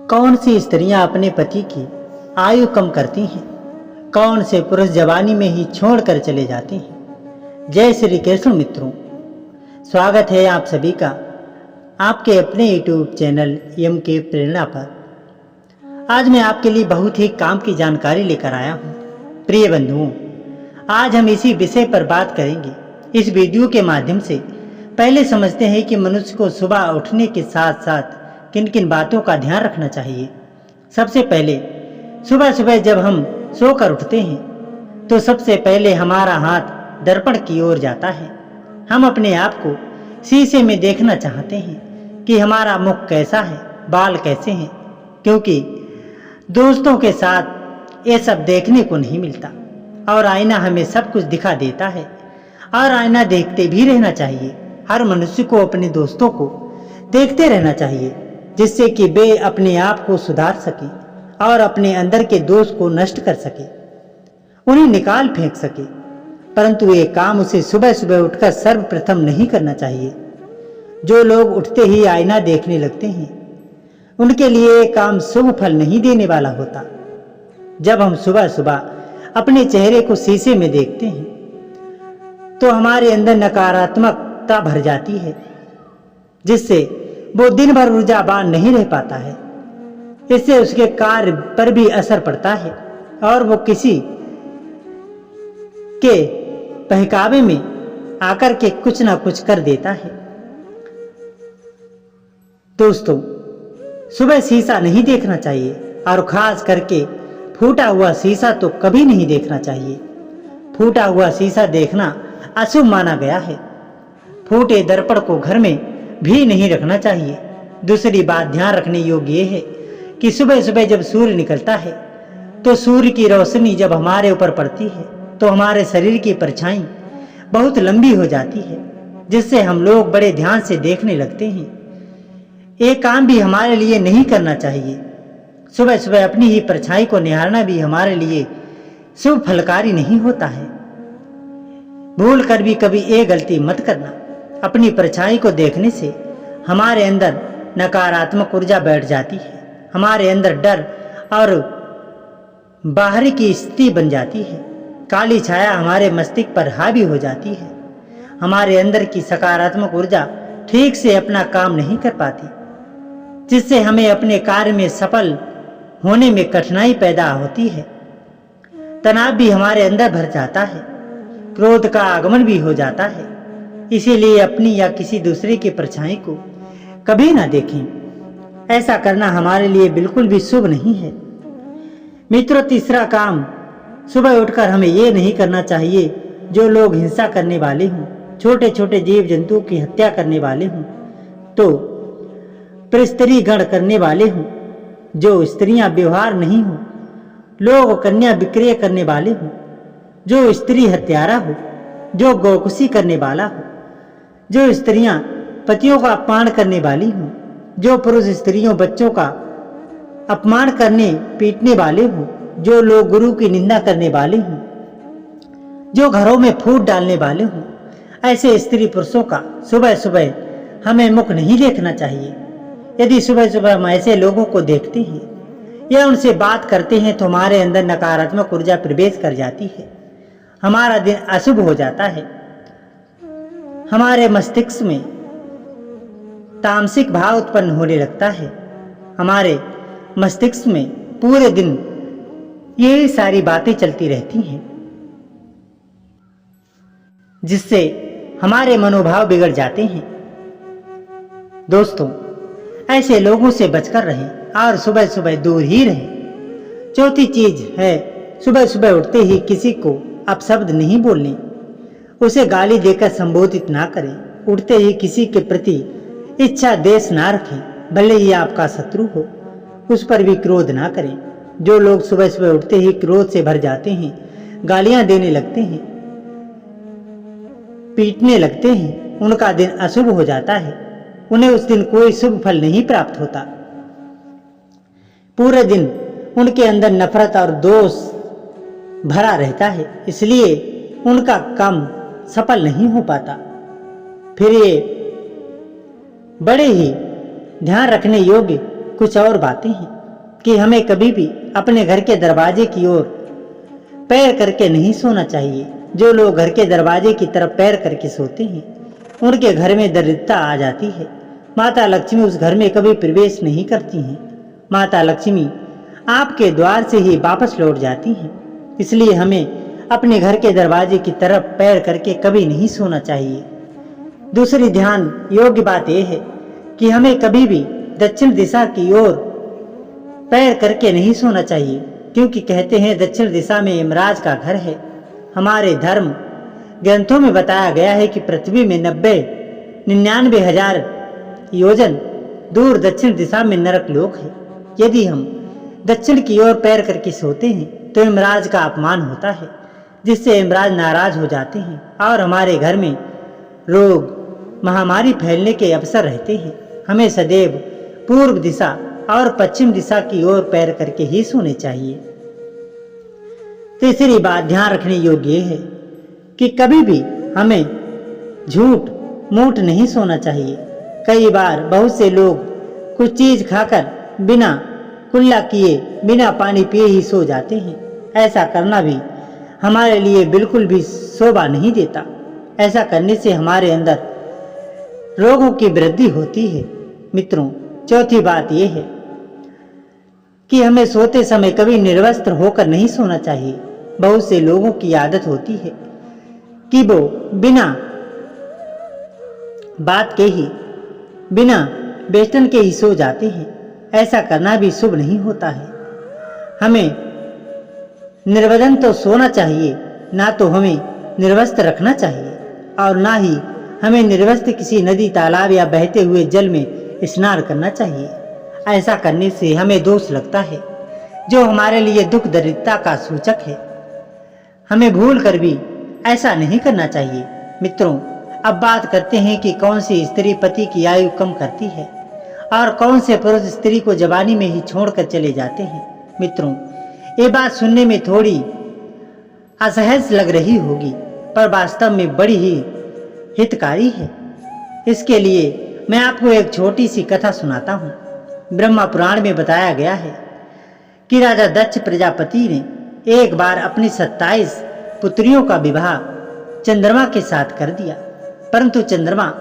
कौन सी स्त्रियां अपने पति की आयु कम करती हैं? कौन से पुरुष जवानी में ही छोड़कर चले जाते हैं? जय श्री कृष्ण मित्रों, स्वागत है आप सभी का आपके अपने यूट्यूब चैनल एम के प्रेरणा पर। आज मैं आपके लिए बहुत ही काम की जानकारी लेकर आया हूँ। प्रिय बंधुओं, आज हम इसी विषय पर बात करेंगे। इस वीडियो के माध्यम से पहले समझते हैं कि मनुष्य को सुबह उठने के साथ साथ किन किन बातों का ध्यान रखना चाहिए। सबसे पहले सुबह सुबह जब हम सोकर उठते हैं तो सबसे पहले हमारा हाथ दर्पण की ओर जाता है। हम अपने आप को शीशे में देखना चाहते हैं कि हमारा मुख कैसा है, बाल कैसे हैं, क्योंकि दोस्तों के साथ ये सब देखने को नहीं मिलता और आईना हमें सब कुछ दिखा देता है और आईना देखते भी रहना चाहिए। हर मनुष्य को अपने दोस्तों को देखते रहना चाहिए जिससे कि वे अपने आप को सुधार सके और अपने अंदर के दोष को नष्ट कर सके, उन्हें निकाल फेंक सके। परंतु ये काम उसे सुबह सुबह उठकर सर्वप्रथम नहीं करना चाहिए। जो लोग उठते ही आईना देखने लगते हैं उनके लिए ये काम शुभ फल नहीं देने वाला होता। जब हम सुबह सुबह अपने चेहरे को शीशे में देखते हैं तो हमारे अंदर नकारात्मकता भर जाती है, जिससे वो दिन भर ऊर्जावान नहीं रह पाता है। इससे उसके कार्य पर भी असर पड़ता है और वो किसी के बहकावे में आकर के कुछ ना कुछ कर देता है। दोस्तों, सुबह शीशा नहीं देखना चाहिए और खास करके फूटा हुआ शीशा तो कभी नहीं देखना चाहिए। फूटा हुआ शीशा देखना अशुभ माना गया है। फूटे दर्पण को घर में भी नहीं रखना चाहिए। दूसरी बात ध्यान रखने योग्य ये है कि सुबह सुबह जब सूर्य निकलता है तो सूर्य की रोशनी जब हमारे ऊपर पड़ती है तो हमारे शरीर की परछाई बहुत लंबी हो जाती है, जिससे हम लोग बड़े ध्यान से देखने लगते हैं। ये काम भी हमारे लिए नहीं करना चाहिए। सुबह सुबह अपनी ही परछाई को निहारना भी हमारे लिए शुभ फलकारी नहीं होता है। भूल कर भी कभी ये गलती मत करना। अपनी परछाई को देखने से हमारे अंदर नकारात्मक ऊर्जा बैठ जाती है, हमारे अंदर डर और बाहरी की स्थिति बन जाती है। काली छाया हमारे मस्तिष्क पर हावी हो जाती है। हमारे अंदर की सकारात्मक ऊर्जा ठीक से अपना काम नहीं कर पाती, जिससे हमें अपने कार्य में सफल होने में कठिनाई पैदा होती है। तनाव भी हमारे अंदर भर जाता है, क्रोध का आगमन भी हो जाता है। इसीलिए अपनी या किसी दूसरे की परछाई को कभी ना देखें। ऐसा करना हमारे लिए बिल्कुल भी शुभ नहीं है। मित्रों, तीसरा काम, सुबह उठकर हमें ये नहीं करना चाहिए जो लोग हिंसा करने वाले हों, छोटे छोटे जीव जंतुओं की हत्या करने वाले हों, तो परिस्त्री गण करने वाले हों, जो स्त्रियां व्यवहार नहीं हों, लोग कन्या विक्रय करने वाले हों, जो स्त्री हत्यारा हो, जो गौकुशी करने वाला हो, जो स्त्रियां पतियों का अपमान करने वाली हों, जो पुरुष स्त्रियों बच्चों का अपमान करने पीटने वाले हों, जो लोग गुरु की निंदा करने वाले हों, जो घरों में फूट डालने वाले हों, ऐसे स्त्री पुरुषों का सुबह सुबह हमें मुख नहीं देखना चाहिए। यदि सुबह सुबह हम ऐसे लोगों को देखते हैं या उनसे बात करते हैं तो हमारे अंदर नकारात्मक ऊर्जा प्रवेश कर जाती है। हमारा दिन अशुभ हो जाता है। हमारे मस्तिष्क में तामसिक भाव उत्पन्न होने लगता है। हमारे मस्तिष्क में पूरे दिन यही सारी बातें चलती रहती हैं, जिससे हमारे मनोभाव बिगड़ जाते हैं। दोस्तों, ऐसे लोगों से बचकर रहें और सुबह सुबह दूर ही रहें। चौथी चीज है, सुबह सुबह उठते ही किसी को अपशब्द नहीं बोलने, उसे गाली देकर संबोधित ना करें। उठते ही किसी के प्रति इच्छा देश ना रखें, भले ही आपका शत्रु हो, उस पर भी क्रोध ना करें। जो लोग सुबह सुबह उठते ही क्रोध से भर जाते हैं, गालियां देने लगते हैं, पीटने लगते हैं, उनका दिन अशुभ हो जाता है। उन्हें उस दिन कोई शुभ फल नहीं प्राप्त होता। पूरे दिन उनके अंदर नफरत और दोष भरा रहता है, इसलिए उनका काम सफल नहीं हो पाता। फिर ये बड़े ही ध्यान रखने योग्य कुछ और बातें हैं। कि हमें कभी भी अपने घर के दरवाजे की ओर पैर करके नहीं सोना चाहिए। जो लोग घर के दरवाजे की तरफ पैर करके सोते हैं उनके घर में दरिद्रता आ जाती है। माता लक्ष्मी उस घर में कभी प्रवेश नहीं करती हैं। माता लक्ष्मी आपके द्वार से ही वापस लौट जाती हैं। इसलिए हमें अपने घर के दरवाजे की तरफ पैर करके कभी नहीं सोना चाहिए। दूसरी ध्यान योग्य बात यह है कि हमें कभी भी दक्षिण दिशा की ओर पैर करके नहीं सोना चाहिए, क्योंकि कहते हैं दक्षिण दिशा में यमराज का घर है। हमारे धर्म ग्रंथों में बताया गया है कि पृथ्वी में 99,000 योजन दूर दक्षिण दिशा में नरक लोक है। यदि हम दक्षिण की ओर पैर करके सोते हैं तो यमराज का अपमान होता है, जिससे यमराज नाराज हो जाते हैं और हमारे घर में रोग महामारी फैलने के अवसर रहते हैं। हमें सदैव पूर्व दिशा और पश्चिम दिशा की ओर पैर करके ही सोने चाहिए। तीसरी बात ध्यान रखने योग्य है कि कभी भी हमें झूठ मूठ नहीं सोना चाहिए। कई बार बहुत से लोग कुछ चीज खाकर बिना कुल्ला किए बिना पानी पिए ही सो जाते हैं। ऐसा करना भी हमारे लिए बिल्कुल भी शोभा नहीं देता। ऐसा करने से हमारे अंदर रोगों की वृद्धि होती है। मित्रों, चौथी बात यह है कि हमें सोते समय कभी निर्वस्त्र होकर नहीं सोना चाहिए। बहुत से लोगों की आदत होती है कि वो बिना बात के ही बिना वेस्टर्न के ही सो जाते हैं। ऐसा करना भी शुभ नहीं होता है। हमें निर्वदन तो सोना चाहिए, ना तो हमें निर्वस्त्र रखना चाहिए और ना ही हमें निर्वस्त्र किसी नदी तालाब या बहते हुए जल में स्नान करना चाहिए। ऐसा करने से हमें दोष लगता है, जो हमारे लिए दुख दरिद्रता का सूचक है। हमें भूल कर भी ऐसा नहीं करना चाहिए। मित्रों, अब बात करते हैं कि कौन सी स्त्री पति की आयु कम करती है और कौन से पुरुष स्त्री को जवानी में ही छोड़कर चले जाते हैं। मित्रों, ये बात सुनने में थोड़ी असहज लग रही होगी, पर वास्तव में बड़ी ही हितकारी है। इसके लिए मैं आपको एक छोटी सी कथा सुनाता हूँ। ब्रह्मा पुराण में बताया गया है कि राजा दक्ष प्रजापति ने एक बार अपनी 27 पुत्रियों का विवाह चंद्रमा के साथ कर दिया, परंतु चंद्रमा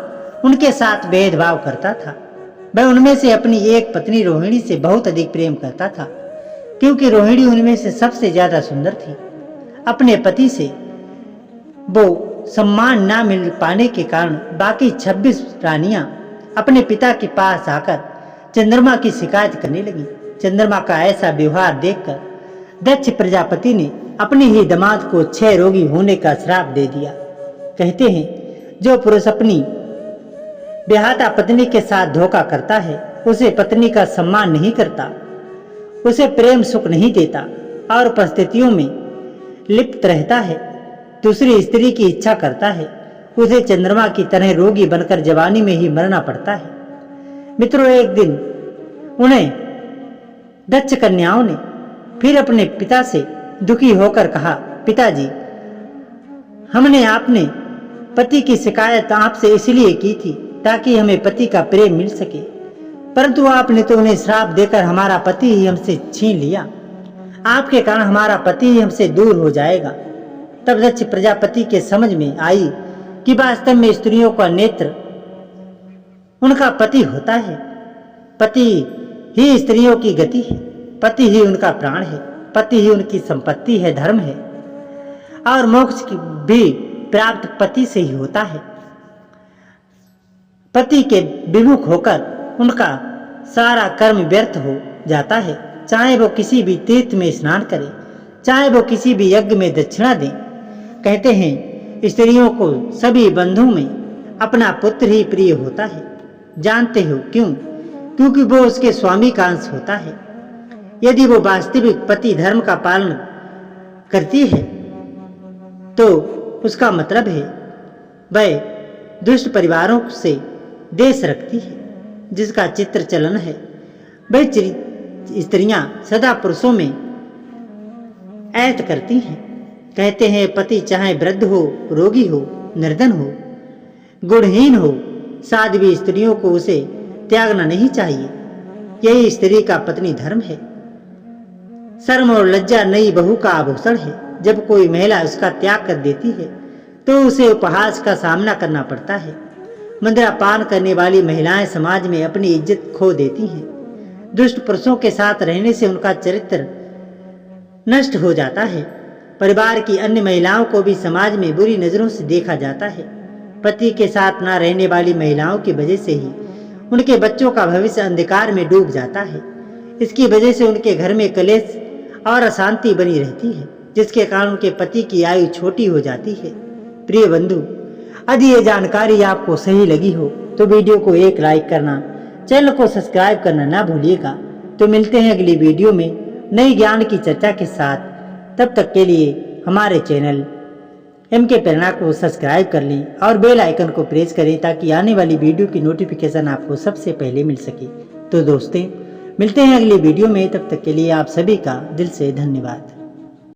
उनके साथ भेदभाव करता था। वह उनमें से अपनी एक पत्नी रोहिणी से बहुत अधिक प्रेम करता था, क्योंकि रोहिणी उनमें से सबसे ज्यादा सुंदर थी। अपने पति से वो सम्मान ना मिल पाने के कारण बाकी 26 रानियां अपने पिता के पास आकर चंद्रमा की शिकायत करने लगी। चंद्रमा का ऐसा व्यवहार देखकर दक्ष प्रजापति ने अपने ही दामाद को 6 रोगी होने का श्राप दे दिया। कहते हैं, जो पुरुष अपनी ब्याहता पत्नी के साथ धोखा करता है, उसे पत्नी का सम्मान नहीं करता, उसे प्रेम सुख नहीं देता और परिस्थितियों में लिप्त रहता है, दूसरी स्त्री की इच्छा करता है, उसे चंद्रमा की तरह रोगी बनकर जवानी में ही मरना पड़ता है। मित्रों, एक दिन उन्हें दक्ष कन्याओं ने फिर अपने पिता से दुखी होकर कहा, पिताजी, हमने आपने पति की शिकायत आपसे इसलिए की थी ताकि हमें पति का प्रेम मिल सके, परंतु आपने तो उन्हें श्राप देकर हमारा पति ही हमसे छीन लिया। आपके कारण हमारा पति ही हमसे दूर हो जाएगा। तब दक्ष प्रजापति के समझ में आई कि वास्तव में स्त्रियों का नेत्र उनका पति होता है। पति ही स्त्रियों की गति है, पति ही उनका प्राण है, पति ही उनकी संपत्ति है, धर्म है, और मोक्ष भी प्राप्त पति से ही होता है। पति के विमुख होकर उनका सारा कर्म व्यर्थ हो जाता है, चाहे वो किसी भी तीर्थ में स्नान करे, चाहे वो किसी भी यज्ञ में दक्षिणा दें। कहते हैं, स्त्रियों को सभी बंधुओं में अपना पुत्र ही प्रिय होता है। जानते हो क्यों? क्योंकि वो उसके स्वामी का अंश होता है। यदि वो वास्तविक पति धर्म का पालन करती है तो उसका मतलब है वह दुष्ट परिवारों से देश रखती है, जिसका चित्र चलन है। वह स्त्रियां सदा पुरुषों में ऐत करती हैं। कहते हैं, पति चाहे वृद्ध हो, रोगी हो, निर्धन हो, गुणहीन हो, साध्वी स्त्रियों को उसे त्यागना नहीं चाहिए। यही स्त्री का पत्नी धर्म है। शर्म और लज्जा नई बहू का आभूषण है। जब कोई महिला उसका त्याग कर देती है तो उसे उपहास का सामना करना पड़ता है। मदिरापान करने वाली महिलाएं समाज में अपनी इज्जत खो देती हैं। दुष्ट पुरुषों के साथ रहने से उनका चरित्र नष्ट हो जाता है। परिवार की अन्य महिलाओं को भी समाज में बुरी नजरों से देखा जाता है। पति के साथ न रहने वाली महिलाओं की वजह से ही उनके बच्चों का भविष्य अंधकार में डूब जाता है। इसकी वजह से उनके घर में कलेश और अशांति बनी रहती है, जिसके कारण उनके पति की आयु छोटी हो जाती है। प्रिय बंधु, यदि ये जानकारी आपको सही लगी हो तो वीडियो को एक लाइक करना, चैनल को सब्सक्राइब करना ना भूलिएगा। तो मिलते हैं अगली वीडियो में नई ज्ञान की चर्चा के साथ। तब तक के लिए हमारे चैनल MK प्रेरणा को सब्सक्राइब कर लें और बेल आइकन को प्रेस करें ताकि आने वाली वीडियो की नोटिफिकेशन आपको सबसे पहले मिल सके। तो दोस्तों, मिलते हैं अगली वीडियो में। तब तक के लिए आप सभी का दिल से धन्यवाद।